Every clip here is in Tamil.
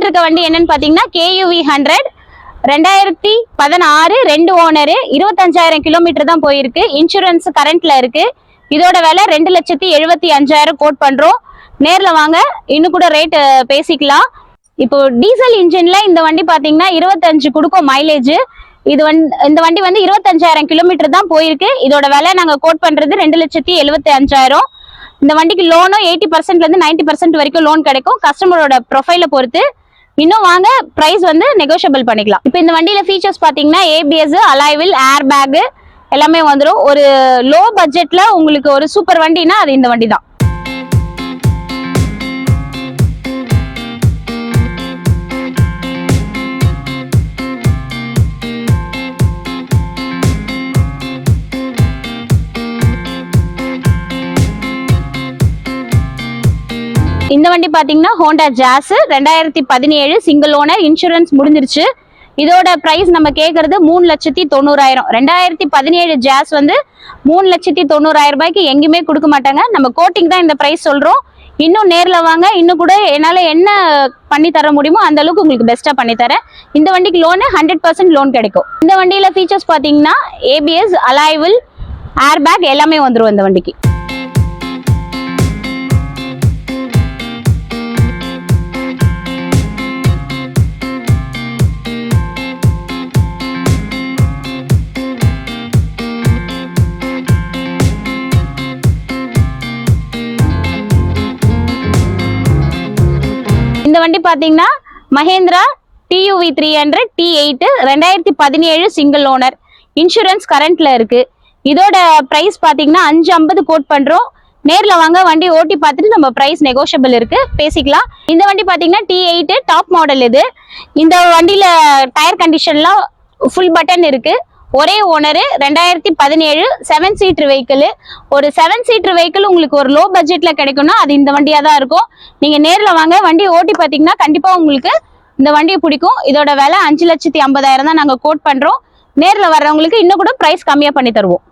பார்த்துட்டு இருக்க வண்டி என்னன்னு பாத்தீங்கன்னா KUV 100 2016 2 ஓனர் 25,000 கிலோமீட்டர் தான் போயிருக்கு. இன்சூரன்ஸ் கரண்ட்ல இருக்கு. இதோட விலை 2,75,000 கோட் பண்றோம். நேர்ல வாங்க, இன்னும் கூட ரேட் பேசிக்கலாம். இப்போ டீசல் இன்ஜின்ல இந்த வண்டி பாத்தீங்கன்னா 25 கொடுக்கும் மைலேஜ். இந்த வண்டி வந்து 25,000 கிலோமீட்டர் தான் போயிருக்கு. இதோட விலை நாங்க கோட் பண்றது 2,75,000. இந்த வண்டிக்கு லோனும் 80%ல இருந்து 90% வரைக்கும் லோன் கிடைக்கும், கஸ்டமரோட ப்ரொஃபைல பொறுத்து. இன்னும் வாங்க, பிரைஸ் வந்து நெகோஷியபிள் பண்ணிக்கலாம். இப்போ இந்த வண்டியில ஃபீச்சர்ஸ் பாத்தீங்கன்னா ABS, அலாய்வில், ஏர் பேக் எல்லாமே வந்துடும். ஒரு லோ பட்ஜெட்ல உங்களுக்கு ஒரு சூப்பர் வண்டினா அது இந்த வண்டி தான். இந்த வண்டி பாத்தீங்கன்னா Honda Jazz 2017 single owner, insurance முடிஞ்சிருச்சு. இதோட பிரைஸ் நம்ம கேட்கறது 3,90,000. 2017 ஜாஸ் வந்து 3,90,000 ரூபாய்க்கு எங்கேயுமே கொடுக்க மாட்டாங்க. நம்ம கோட்டிங் தான் இந்த பிரைஸ் சொல்றோம். இன்னும் நேர்ல வாங்க, இன்னும் கூட என்னால என்ன பண்ணி தர முடியுமோ அந்த அளவுக்கு உங்களுக்கு பெஸ்டா பண்ணி தரேன். இந்த வண்டிக்கு லோனு 100% லோன் கிடைக்கும். இந்த வண்டியில ஃபீச்சர்ஸ் பாத்தீங்கன்னா ABS, அலாய்வில், ஏர் பேக் எல்லாமே வந்துடும் இந்த வண்டிக்கு. இந்த வண்டி பாத்தீங்கன்னா Mahindra TUV 300 T8 2017 single owner, insurance கரண்ட்ல இருக்கு. இதோட பிரைஸ் பாத்தீங்கன்னா 550 கோட் பண்றோம். நேர்ல வாங்க, வண்டி ஓட்டி பார்த்துட்டு நம்ம பிரைஸ் நெகோஷியபிள் இருக்கு, பேசிக்கலாம். இந்த வண்டி பாத்தீங்கன்னா T8 டாப் மாடல். இந்த வண்டியில டயர் கண்டிஷன்லாம் ஃபுல் பட்டன் இருக்கு. ஒரே ஓனர், 2017 7 சீட்டர் வெஹிக்கிள். ஒரு 7 சீட்டர் வெஹிக்கிள் உங்களுக்கு ஒரு லோ பட்ஜெட்ல கிடைக்கும்னா அது இந்த வண்டியா தான் இருக்கும். நீங்க நேர்ல வாங்க, வண்டி ஓட்டி பாத்தீங்கன்னா கண்டிப்பா உங்களுக்கு இந்த வண்டியை பிடிக்கும். இதோட விலை 5,50,000 தான் நாங்க கோட் பண்றோம். நேர்ல வர்றவங்களுக்கு இன்னும் கூட பிரைஸ் கம்மியா பண்ணி தருவோம்.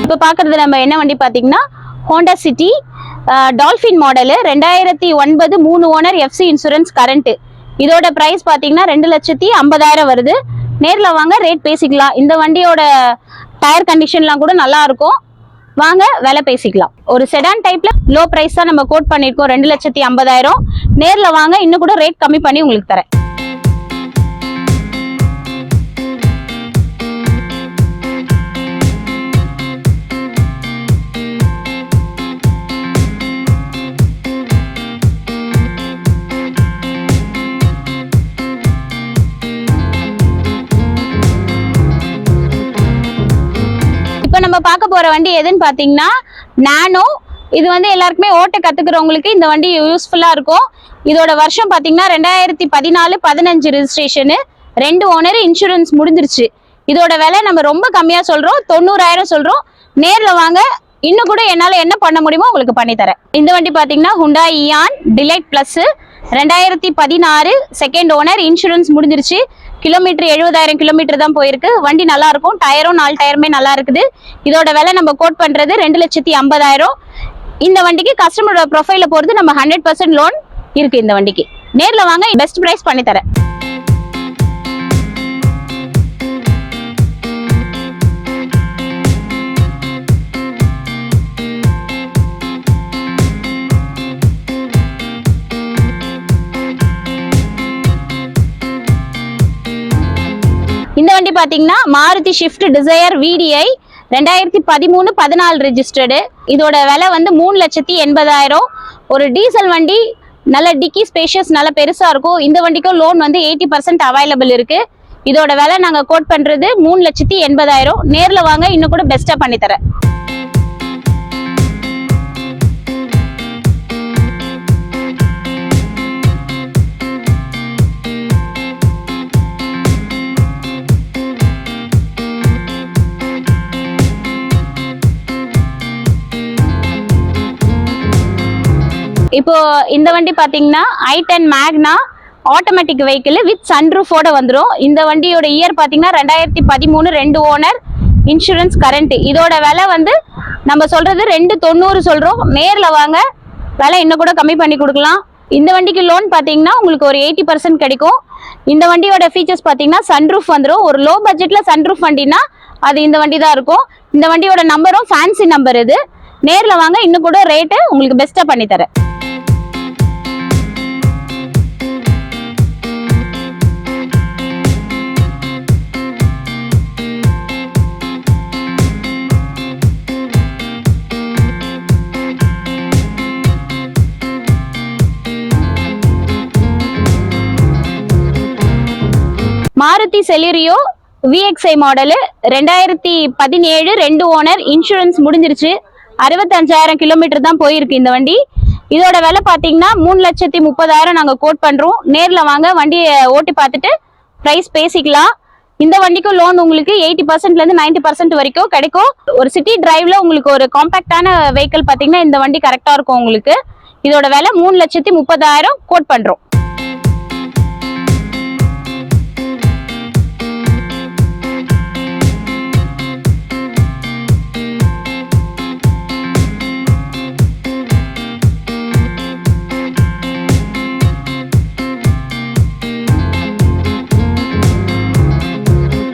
இப்போ பார்க்கறது நம்ம என்ன வண்டி பார்த்தீங்கன்னா Honda city dolphin model 2009 3 owner, FC insurance current. இதோட பிரைஸ் பார்த்தீங்கன்னா 2,50,000 வருது. நேரில் வாங்க, ரேட் பேசிக்கலாம். இந்த வண்டியோட டயர் கண்டிஷன்லாம் கூட நல்லா இருக்கும். வாங்க, விலை பேசிக்கலாம். ஒரு செடான் டைப்ல லோ பிரைஸ் தான் நம்ம கோட் பண்ணியிருக்கோம், 2,50,000. நேரில் வாங்க, இன்னும் கூட ரேட் கம்மி பண்ணி உங்களுக்கு தரேன். இப்போ நம்ம பார்க்க போற வண்டி எதுன்னு பாத்தீங்கன்னா நானோ. இது வந்து எல்லாருக்குமே ஓட்ட கத்துக்கிறவங்களுக்கு இந்த வண்டி யூஸ்ஃபுல்லா இருக்கும். இதோட வருஷம் பாத்தீங்கன்னா 2014-15 ரெஜிஸ்ட்ரேஷனு, 2 ஓனர், இன்சூரன்ஸ் முடிஞ்சிருச்சு. இதோட விலை நம்ம ரொம்ப கம்மியா சொல்றோம், 90,000 சொல்றோம். நேர்ல வாங்க, இன்னும் கூட என்னால என்ன பண்ண முடியுமோ உங்களுக்கு பண்ணி தரேன். இந்த வண்டி பாத்தீங்கன்னா Hyundai Eon delight plus 2016 second owner, insurance முடிஞ்சிருச்சு. கிலோமீட்டர் 70,000 கிலோமீட்டர் தான் போயிருக்கு. வண்டி நல்லா இருக்கும், டயரும் 4 டயருமே நல்லா இருக்குது. இதோட விலை நம்ம கோட் பண்றது 2,50,000. இந்த வண்டிக்கு கஸ்டமரோட ப்ரொஃபைல பொறுத்து நம்ம 100% லோன் இருக்கு இந்த வண்டிக்கு. நேர்ல வாங்க, பெஸ்ட் பிரைஸ் பண்ணி தரேன். இந்த வண்டி பாத்தீங்கன்னா Maruti Swift Dzire VDI 2013-14 registered. இதோட விலை வந்து 3,80,000. ஒரு டீசல் வண்டி, நல்ல டிக்கி ஸ்பேஷியஸ், நல்ல பெருசா இருக்கும். இந்த வண்டிக்கும் லோன் வந்து 80% அவைலபிள் இருக்கு. இதோட விலை நாங்க கோட் பண்றது 3,80,000. நேர்ல வாங்க, இன்னும் கூட பெஸ்டா பண்ணி தரேன். இப்போ இந்த வண்டி பாத்தீங்கன்னா i10 மேக்னா ஆட்டோமேட்டிக் வெஹிக்கிள் வித் சன்ரூஃபோட வந்துடும். இந்த வண்டியோட இயர் பாத்தீங்கன்னா 2013, 2 ஓனர், இன்சூரன்ஸ் கரண்ட். இதோட விலை வந்து நம்ம சொல்றது 290 சொல்றோம். நேர்ல வாங்க, விலை இன்னும் கூட கம்மி பண்ணி கொடுக்கலாம். இந்த வண்டிக்கு லோன் பாத்தீங்கன்னா உங்களுக்கு ஒரு 80% கிடைக்கும். இந்த வண்டியோட ஃபீச்சர்ஸ் பாத்தீங்கன்னா சன்ரூஃப் வந்துடும். ஒரு லோ பட்ஜெட்ல சன்ரூஃப் வண்டினா அது இந்த வண்டி தான் இருக்கும். இந்த வண்டியோட நம்பரும் ஃபேன்சி நம்பர். இது நேர்ல வாங்க, இன்னும் கூட ரேட்டு உங்களுக்கு பெஸ்டா பண்ணி தரேன். Maruti Celerio VXI model 2017, 2 owner, insurance முடிஞ்சிருச்சு. 65,000 கிலோமீட்டர் தான் போயிருக்கு இந்த வண்டி. இதோட விலை பார்த்தீங்கன்னா 3,30,000 நாங்கள் கோட் பண்ணுறோம். நேரில் வாங்க, வண்டியை ஓட்டி பார்த்துட்டு ப்ரைஸ் பேசிக்கலாம். இந்த வண்டிக்கும் லோன் உங்களுக்கு 80%லேருந்து 90% வரைக்கும் கிடைக்கும். ஒரு சிட்டி டிரைவ்ல உங்களுக்கு ஒரு காம்பேக்டான வெஹிக்கிள் பார்த்தீங்கன்னா இந்த வண்டி கரெக்டாக இருக்கும் உங்களுக்கு. இதோட விலை 3,30,000 கோட் பண்ணுறோம்.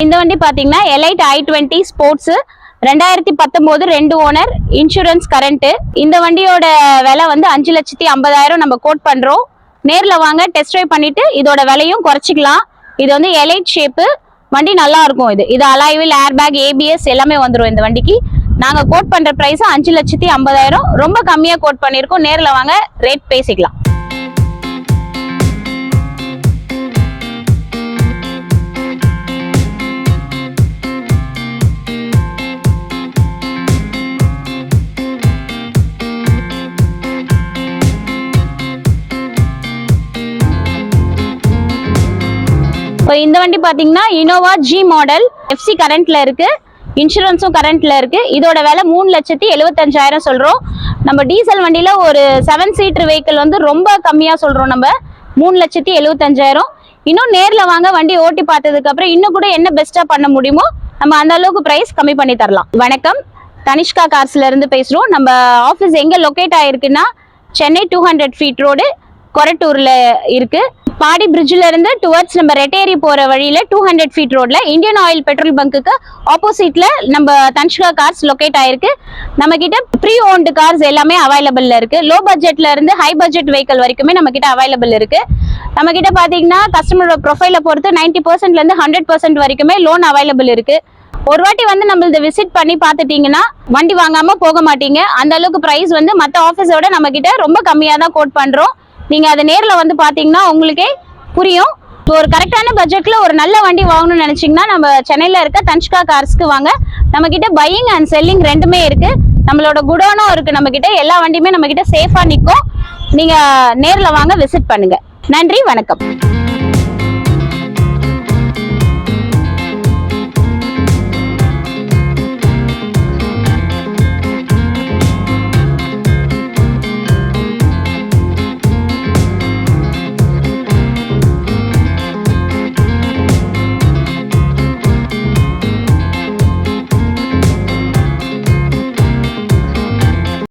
இந்த வண்டி பாத்தீங்கன்னா elite i20 sports 2019, 2 owner, insurance current. இந்த வண்டியோட விலை வந்து 5,50,000 நம்ம கோட் பண்றோம். நேர்ல வாங்க, டெஸ்ட் ட்ரைவ் பண்ணிட்டு இதோட விலையும் குறைச்சிக்கலாம். இது வந்து எலைட் ஷேப்பு வண்டி, நல்லா இருக்கும். இது alloy wheel, air bag, ABS எல்லாமே வந்துடும் இந்த வண்டிக்கு. நாங்க கோட் பண்ற பிரைஸ் 5,50,000, ரொம்ப கம்மியா கோட் பண்ணிருக்கோம். நேர்ல வாங்க, ரேட் பேசிக்கலாம். இந்த வண்டி பாத்தீங்கன்னா இனோவா G மாடல், FC கரண்ட்ல இருக்கு, இன்சூரன்ஸும் கரண்ட்ல இருக்கு. இதோட விலை 3,75,000 சொல்றோம். நம்ம டீசல் வண்டியில ஒரு 7 சீட்டர் வெஹிக்கிள் வந்து ரொம்ப கம்மியா சொல்றோம். நம்ம 3,75,000. இன்னும் நேர்ல வாங்க, வண்டி ஓட்டி பார்த்ததுக்கு அப்புறம் இன்னும் கூட என்ன பெஸ்டா பண்ண முடியுமோ நம்ம அந்த அளவுக்கு பிரைஸ் கம்மி பண்ணி தரலாம். வணக்கம், தனிஷ்கா கார்ஸ்ல இருந்து பேசுறோம். நம்ம ஆபீஸ் எங்க லொகேட் ஆயிருக்குன்னா சென்னை 200 ஃபீட் ரோடு, கொரட்டூர்ல இருக்கு. பாடி பிரிட்ஜ்ல இருந்து டுவர்ட்ஸ் நம்ம ரெட்டேரி போற வழியில 200 ஃபீட் ரோட்ல இந்தியன் ஆயில் பெட்ரோல் பங்குக்கு ஆப்போசிட்ல நம்ம தனிஷ்கா கார்ஸ் லொகேட் ஆயிருக்கு. நம்ம கிட்ட ப்ரீ ஓன்டு கார்ஸ் எல்லாமே அவைலபிள்ல இருக்கு. லோ பட்ஜெட்ல இருந்து ஹை பட்ஜெட் வெஹிக்கிள் வரைக்குமே நம்ம கிட்ட அவைலபிள் இருக்கு. நம்ம கிட்ட பாத்தீங்கன்னா கஸ்டமரோட ப்ரொஃபைலை பொறுத்து 90%ல இருந்து 100% வரைக்குமே லோன் அவைலபிள் இருக்கு. ஒரு வாட்டி வந்து நம்மளது விசிட் பண்ணி பார்த்துட்டீங்கன்னா வண்டி வாங்காம போக மாட்டீங்க. அந்த அளவுக்கு பிரைஸ் வந்து மற்ற ஆஃபீஸோட நம்ம கிட்ட ரொம்ப கம்மியா தான் கோட் பண்றோம். நீங்க அதை நேர்ல வந்து பாத்தீங்கன்னா உங்களுக்கே புரியும். ஒரு கரெக்டான பட்ஜெட்ல ஒரு நல்ல வண்டி வாங்கணும்னு நினைச்சீங்கன்னா நம்ம சென்னையில இருக்க தனிஷ்கா கார்ஸ்க்கு வாங்க. நம்ம கிட்ட பையிங் அண்ட் செல்லிங் ரெண்டுமே இருக்கு. நம்மளோட குடோனும் இருக்கு. நம்ம கிட்ட எல்லா வண்டியுமே நம்ம கிட்ட சேஃபா நிற்கும். நீங்க நேர்ல வாங்க, விசிட் பண்ணுங்க. நன்றி, வணக்கம்.